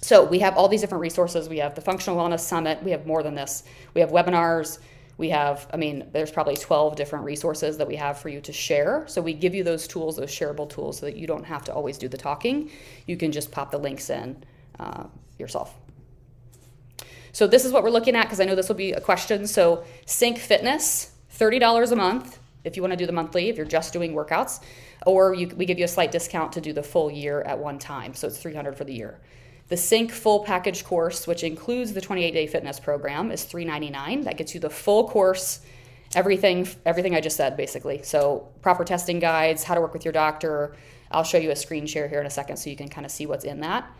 So we have all these different resources. We have the Functional Wellness Summit. We have more than this. We have webinars. We have, there's probably 12 different resources that we have for you to share. So we give you those tools, those shareable tools, so that you don't have to always do the talking. You can just pop the links in yourself. So this is what we're looking at, because I know this will be a question. So Sync Fitness, $30 a month if you want to do the monthly, if you're just doing workouts, or we give you a slight discount to do the full year at one time. So it's $300 for the year. The Sync full package course, which includes the 28-day fitness program, is $399. That gets you the full course everything I just said, basically. So proper testing guides, how to work with your doctor. I'll show you a screen share here in a second so you can kind of see what's in that.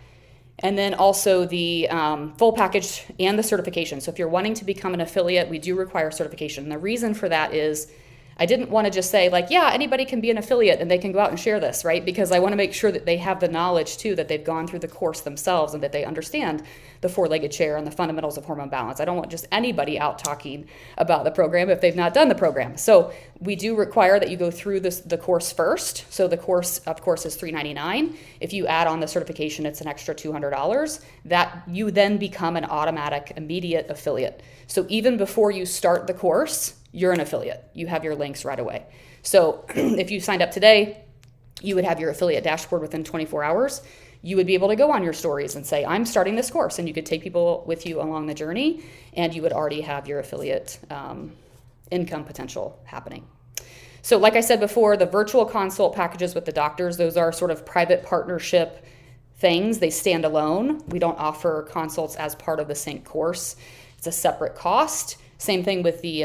And then also the full package and the certification. So if you're wanting to become an affiliate, we do require certification. And the reason for that is I didn't want to just say like, yeah, anybody can be an affiliate and they can go out and share this, right? Because I want to make sure that they have the knowledge too, that they've gone through the course themselves and that they understand the four-legged chair and the fundamentals of hormone balance. I don't want just anybody out talking about the program if they've not done the program. So we do require that you go through the course first. So the course, of course, is $399. If you add on the certification, it's an extra $200. That you then become an automatic, immediate affiliate. So even before you start the course, you're an affiliate. You have your links right away. So if you signed up today, you would have your affiliate dashboard within 24 hours. You would be able to go on your stories and say, I'm starting this course, and you could take people with you along the journey, and you would already have your affiliate income potential happening. So like I said before, the virtual consult packages with the doctors, those are sort of private partnership things. They stand alone. We don't offer consults as part of the Sync course. It's a separate cost. Same thing with the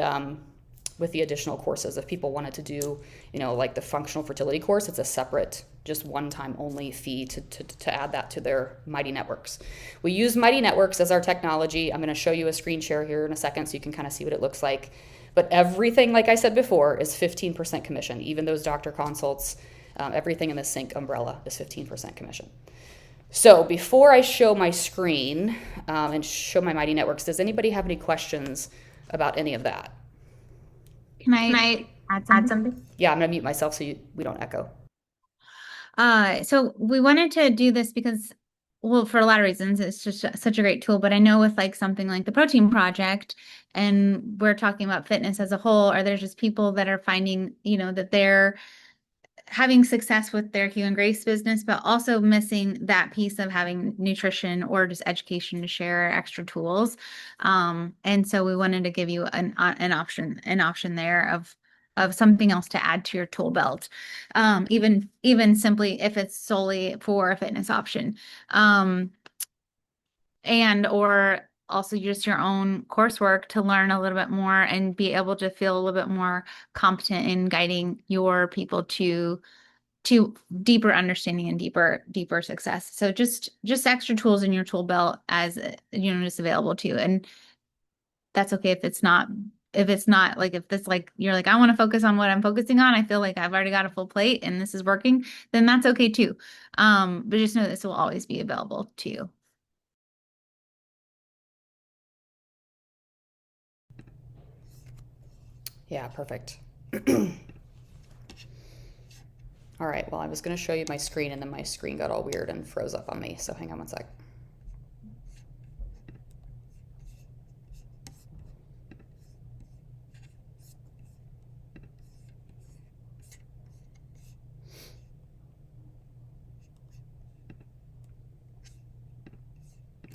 additional courses. If people wanted to do, like the functional fertility course, it's a separate, just one-time only fee to add that to their Mighty Networks. We use Mighty Networks as our technology. I'm going to show you a screen share here in a second so you can kind of see what it looks like. But everything, like I said before, is 15% commission. Even those doctor consults, everything in the Sync umbrella is 15% commission. So before I show my screen and show my Mighty Networks, does anybody have any questions about any of that? Can I add something? Yeah, I'm going to mute myself so we don't echo. So we wanted to do this because, well, for a lot of reasons, it's just such a great tool. But I know with like something like the Protein Project, and we're talking about fitness as a whole, or there's just people that are finding, that they're having success with their Hue and Grace business, but also missing that piece of having nutrition or just education to share extra tools. And so we wanted to give you an option there of something else to add to your tool belt. Even simply if it's solely for a fitness option. Or also just your own coursework to learn a little bit more and be able to feel a little bit more competent in guiding your people to deeper understanding and deeper success. So just extra tools in your tool belt as just available to you. And that's okay if it's not like, if this, like, you're like, I want to focus on what I'm focusing on, I feel like I've already got a full plate and this is working, then that's okay too. But just know this will always be available to you. Yeah, perfect. All right, well, I was going to show you my screen, and then my screen got all weird and froze up on me, so hang on one sec.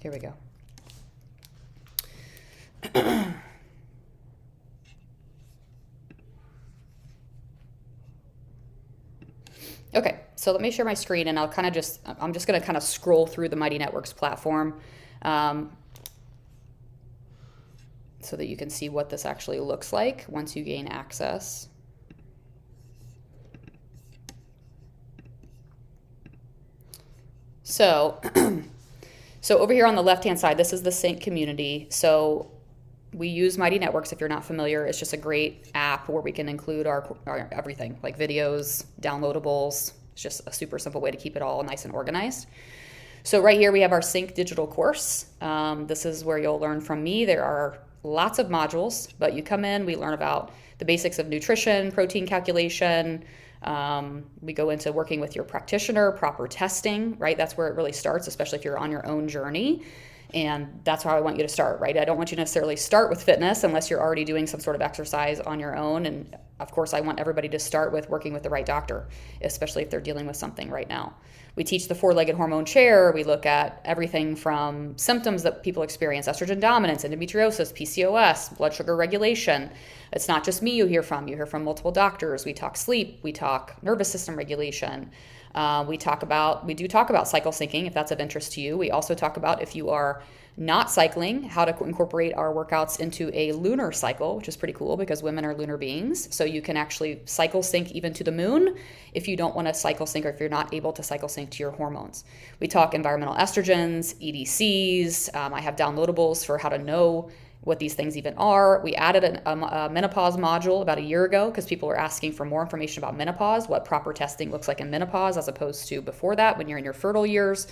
Here we go. Okay, so let me share my screen, and I'm just going to kind of scroll through the Mighty Networks platform so that you can see what this actually looks like once you gain access. So, so over here on the left-hand side, this is the Sync community. So we use Mighty Networks. If you're not familiar, it's just a great app where we can include our everything, like videos, downloadables. It's just a super simple way to keep it all nice and organized. So right here we have our Sync digital course. This is where you'll learn from me. There are lots of modules, but you come in, we learn about the basics of nutrition, protein calculation. We go into working with your practitioner, proper testing, right? That's where it really starts, especially if you're on your own journey. And that's how I want you to start, right? I don't want you to necessarily start with fitness unless you're already doing some sort of exercise on your own. And of course, I want everybody to start with working with the right doctor, especially if they're dealing with something right now. We teach the four-legged hormone chair. We look at everything from symptoms that people experience, estrogen dominance, endometriosis, PCOS, blood sugar regulation. It's not just me you hear from. You hear from multiple doctors. We talk sleep. We talk nervous system regulation. We do talk about cycle syncing if that's of interest to you. We also talk about if you are not cycling, how to incorporate our workouts into a lunar cycle, which is pretty cool because women are lunar beings. So you can actually cycle sync even to the moon if you don't want to cycle sync or if you're not able to cycle sync to your hormones. We talk environmental estrogens, EDCs. I have downloadables for how to know what these things even are. We added a menopause module about a year ago because people were asking for more information about menopause, what proper testing looks like in menopause as opposed to before that when you're in your fertile years.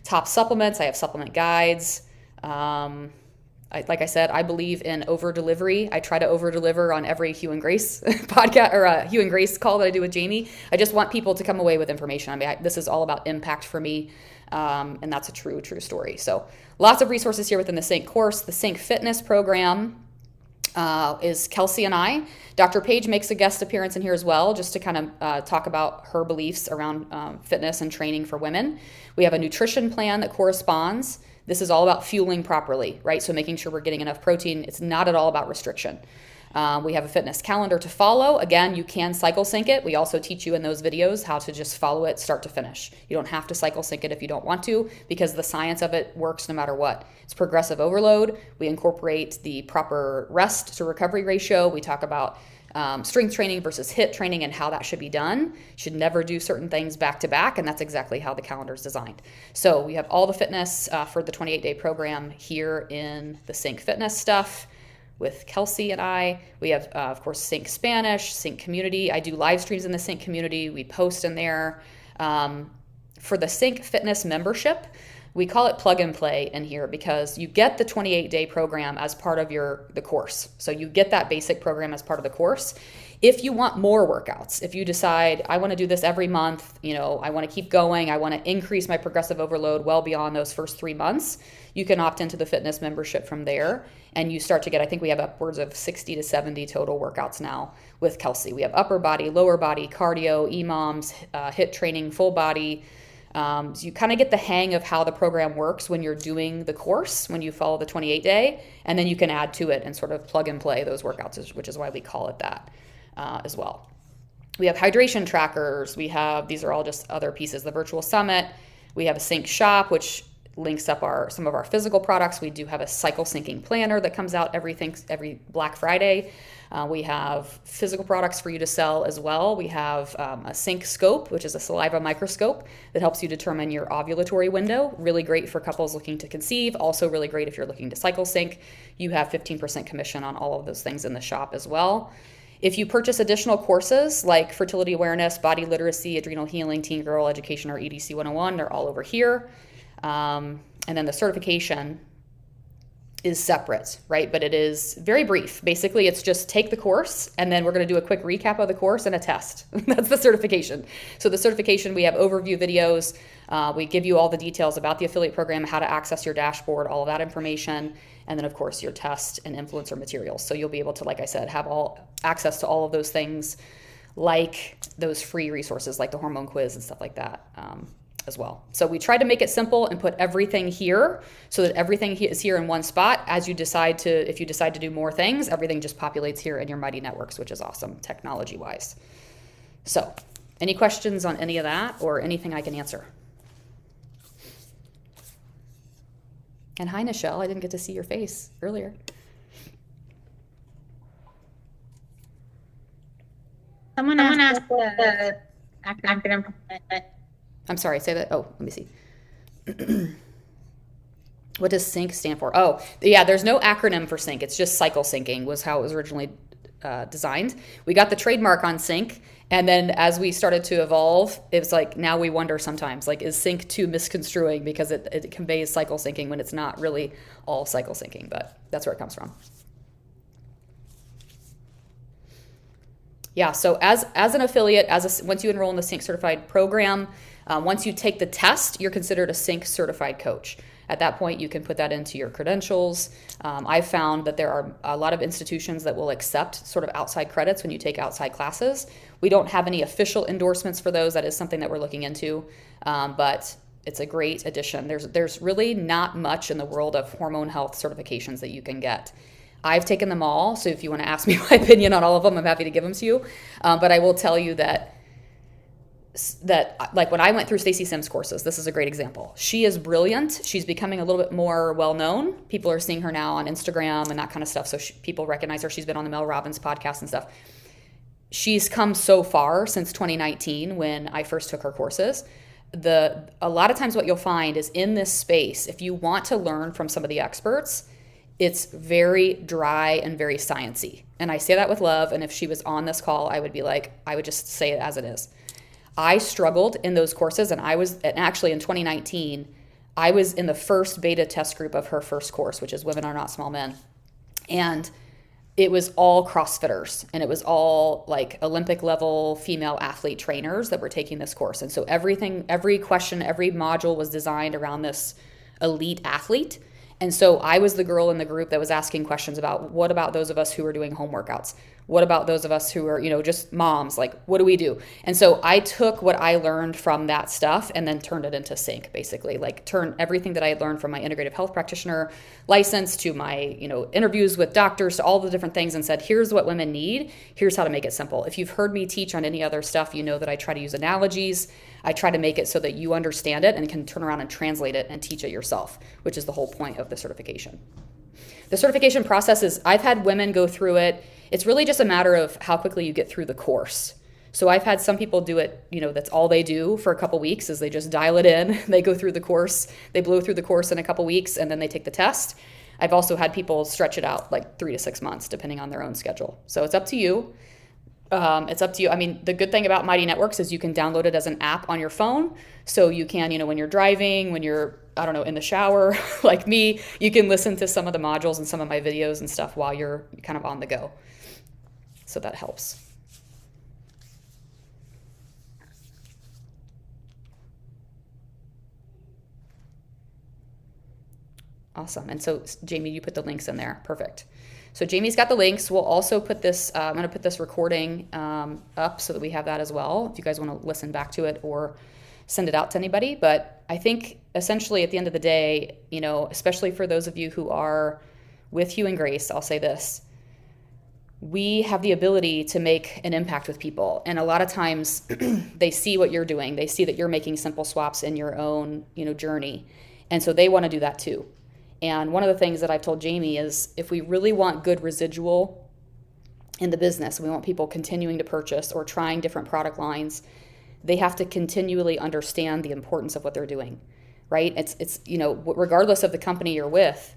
Top supplements, I have supplement guides. Like I said, I believe in over delivery. I try to over deliver on every Hugh and Grace podcast or Hugh and Grace call that I do with Jamie. I just want people to come away with information. I mean, this is all about impact for me. And that's a true story. So lots of resources here within the Sync course. The Sync Fitness program is Kelsey and I. Dr. Page makes a guest appearance in here as well, just to kind of talk about her beliefs around fitness and training for women. We have a nutrition plan that corresponds. This is all about fueling properly, right? So making sure we're getting enough protein. It's not at all about restriction. We have a fitness calendar to follow. Again, you can cycle sync it. We also teach you in those videos how to just follow it start to finish. You don't have to cycle sync it if you don't want to, because the science of it works no matter what. It's progressive overload. We incorporate the proper rest to recovery ratio. We talk about strength training versus HIIT training and how that should be done. You should never do certain things back to back, and that's exactly how the calendar is designed. So we have all the fitness for the 28-day program here in the Sync Fitness stuff with Kelsey and I. We have, of course, Sync Spanish, Sync Community. I do live streams in the Sync Community. We post in there. For the Sync Fitness membership, we call it plug and play in here because you get the 28-day program as part of the course. So you get that basic program as part of the course. If you want more workouts, if you decide, I want to do this every month, I want to keep going, I want to increase my progressive overload well beyond those first 3 months, you can opt into the fitness membership from there. And you start to get, I think we have upwards of 60 to 70 total workouts now with Kelsey. We have upper body, lower body, cardio, EMOMs, HIIT training, full body. So you kind of get the hang of how the program works when you're doing the course, when you follow the 28-day, and then you can add to it and sort of plug and play those workouts, which is why we call it that as well. We have hydration trackers. These are all just other pieces. The virtual summit. We have a Sync shop, which links up some of our physical products. We do have a cycle syncing planner that comes out every Black Friday. We have physical products for you to sell as well. We have a Sync scope, which is a saliva microscope that helps you determine your ovulatory window. Really great for couples looking to conceive. Also really great if you're looking to cycle sync. You have 15% commission on all of those things in the shop as well. If you purchase additional courses like fertility awareness, body literacy, adrenal healing, teen girl education, or EDC 101, they're all over here. And then the certification is separate, right? But it is very brief. Basically, it's just take the course, and then we're going to do a quick recap of the course and a test. That's the certification. So the certification, we have overview videos. We give you all the details about the affiliate program, how to access your dashboard, all of that information. And then, of course, your test and influencer materials. So you'll be able to, like I said, have all access to all of those things, like those free resources, like the hormone quiz and stuff like that. As well. So we try to make it simple and put everything here so that everything is here in one spot. If you decide to do more things, everything just populates here in your Mighty Networks, which is awesome technology wise. So any questions on any of that or anything I can answer? And hi, Nichelle. I didn't get to see your face earlier. Someone asked the acronym. I'm sorry, say that. Oh, let me see. What does SYNC stand for? Oh, yeah, there's no acronym for SYNC. It's just cycle syncing was how it was originally designed. We got the trademark on SYNC, and then as we started to evolve, it was like now we wonder sometimes, like, is SYNC too misconstruing because it conveys cycle syncing when it's not really all cycle syncing, but that's where it comes from. Yeah, so as an affiliate, once you enroll in the Sync certified program, once you take the test, you're considered a Sync certified coach. At that point, you can put that into your credentials. I've found that there are a lot of institutions that will accept sort of outside credits when you take outside classes. We don't have any official endorsements for those. That is something that we're looking into, but it's a great addition. There's really not much in the world of hormone health certifications that you can get. I've taken them all, so if you want to ask me my opinion on all of them, I'm happy to give them to you. But I will tell you that that, like when I went through Stacey Sims courses, this is a great example. She is brilliant. She's becoming a little bit more well-known. People are seeing her now on Instagram and that kind of stuff. So people recognize her. She's been on the Mel Robbins podcast and stuff. She's come so far since 2019 when I first took her courses. A lot of times what you'll find is in this space, if you want to learn from some of the experts, it's very dry and very sciencey. And I say that with love. And if she was on this call, I would just say it as it is. I struggled in those courses, and actually in 2019, I was in the first beta test group of her first course, which is Women Are Not Small Men. And it was all CrossFitters, and it was all like Olympic level female athlete trainers that were taking this course. And so every question, every module was designed around this elite athlete. And so I was the girl in the group that was asking questions about, what about those of us who are doing home workouts? What about those of us who are, just moms? Like, what do we do? And so I took what I learned from that stuff and then turned it into sync, basically. Like, turn everything that I had learned from my integrative health practitioner license to my, interviews with doctors, to all the different things, and said, here's what women need. Here's how to make it simple. If you've heard me teach on any other stuff, you know that I try to use analogies. I try to make it so that you understand it and can turn around and translate it and teach it yourself, which is the whole point of the certification. The certification process is, I've had women go through it. It's really just a matter of how quickly you get through the course. So I've had some people do it, that's all they do for a couple weeks is they just dial it in. They go through the course, they blow through the course in a couple weeks, and then they take the test. I've also had people stretch it out like 3 to 6 months, depending on their own schedule. So it's up to you. It's up to you. I mean, the good thing about Mighty Networks is you can download it as an app on your phone. So you can, when you're driving, when you're, in the shower, like me, you can listen to some of the modules and some of my videos and stuff while you're kind of on the go. So that helps. Awesome. And so Jamie, you put the links in there. Perfect. So Jamie's got the links. We'll also put this, I'm going to put this recording up so that we have that as well, if you guys want to listen back to it or send it out to anybody. But I think essentially at the end of the day, especially for those of you who are with Hugh and Grace, I'll say this. We have the ability to make an impact with people. And a lot of times they see what you're doing. They see that you're making simple swaps in your own, journey. And so they want to do that too. And one of the things that I've told Jamie is if we really want good residual in the business, we want people continuing to purchase or trying different product lines, they have to continually understand the importance of what they're doing, right? It's regardless of the company you're with,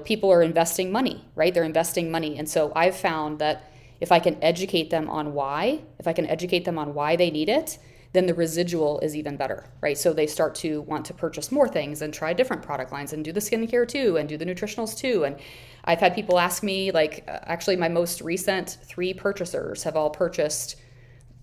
people are investing money, right? They're investing money. And so I've found that if I can educate them on why they need it, then the residual is even better, right? So they start to want to purchase more things and try different product lines and do the skincare too and do the nutritionals too. And I've had people ask me, actually my most recent 3 purchasers have all purchased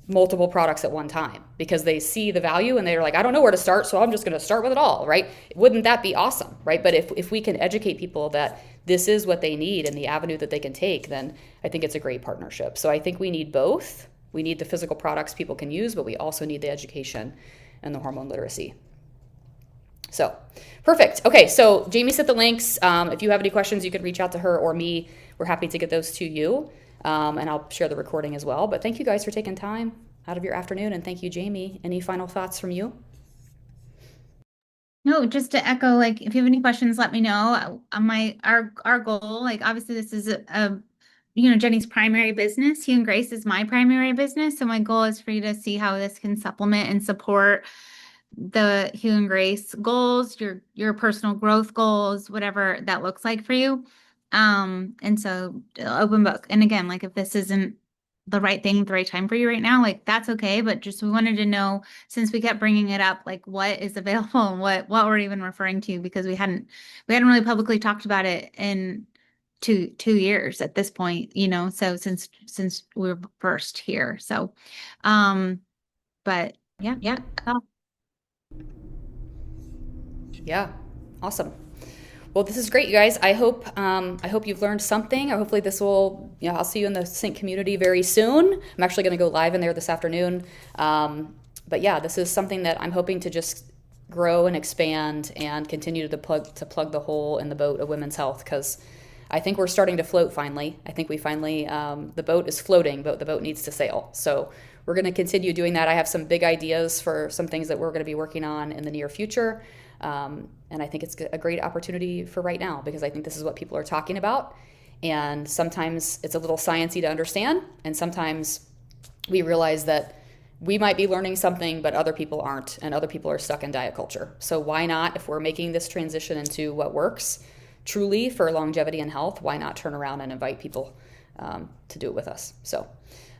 multiple products at one time because they see the value and they're like, I don't know where to start, so I'm just going to start with it all, right? Wouldn't that be awesome, right? But if we can educate people that this is what they need and the avenue that they can take, then I think it's a great partnership. So I think we need both. We need the physical products people can use, but we also need the education and the hormone literacy. So, perfect. Okay, so Jamie sent the links. If you have any questions, you can reach out to her or me. We're happy to get those to you, and I'll share the recording as well. But thank you guys for taking time out of your afternoon, and thank you, Jamie. Any final thoughts from you? No, just to echo, if you have any questions, let me know. Our goal, obviously this is Jenny's primary business. Hugh and Grace is my primary business. So my goal is for you to see how this can supplement and support the Hugh and Grace goals, your personal growth goals, whatever that looks like for you. And so open book. And again, if this isn't the right thing, the right time for you right now, that's okay. But just we wanted to know, since we kept bringing it up, what is available and what we're even referring to, because we hadn't really publicly talked about it in 2 years at this point, so since we were first here. So, but yeah. Yeah. Awesome. Well, this is great, you guys. I hope you've learned something. Hopefully this will, I'll see you in the Sync community very soon. I'm actually going to go live in there this afternoon. But yeah, this is something that I'm hoping to just grow and expand and continue to plug the hole in the boat of women's health, because I think we're starting to float finally. I think we finally, the boat is floating, but the boat needs to sail. So we're going to continue doing that. I have some big ideas for some things that we're going to be working on in the near future. And I think it's a great opportunity for right now, because I think this is what people are talking about. And sometimes it's a little sciencey to understand. And sometimes we realize that we might be learning something, but other people aren't, and other people are stuck in diet culture. So why not, if we're making this transition into what works truly for longevity and health, why not turn around and invite people to do it with us? So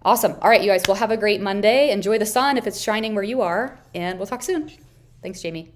awesome. All right, you guys, well, have a great Monday. Enjoy the sun if it's shining where you are, and we'll talk soon. Thanks, Jamie.